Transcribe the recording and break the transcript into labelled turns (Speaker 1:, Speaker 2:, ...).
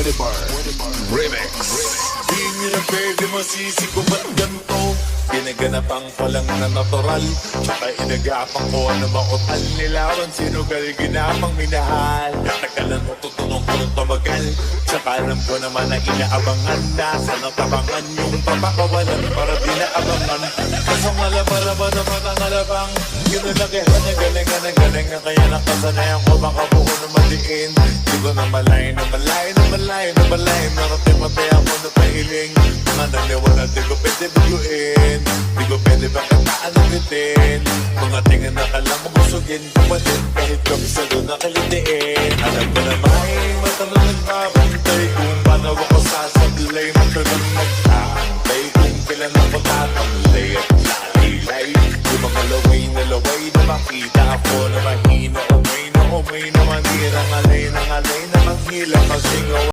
Speaker 1: Remix.
Speaker 2: Di nyo na pwede masisi ko ba't ganito? Ginaganapang palang na natural, tsaka inagapang ko ano makutal. Nilawan sinugal, ginapang minahal. Takalan mo tutunong ko ng tumagal, tsaka alam ko naman na inaabangan. Nasa natabangan yung papakawalan para di naabangan. Kasong alabara ba naman ang alabang? Ginalakihan niya galingan na galing na kaya nakasanayan ko makabuo na maliin. Di ko na malay na malay na malay na malay. Narating-matay ako na pahiling. Mga naniwala di ko pwede biguin. Di ko pwede bakataan ng bitin. Mga tingin na kalang mabusugin. Kapatid kahit kami sa doon nakalitiin. Alam ko na may matanong nagbabantay. Kung paano ako sasablay. Matalang magtaantay. Kung kailan ako tatamlay at lalilay. Yung mga laway na makita ako na mahina. Umay na manira. Ngalay na manghila. Kasi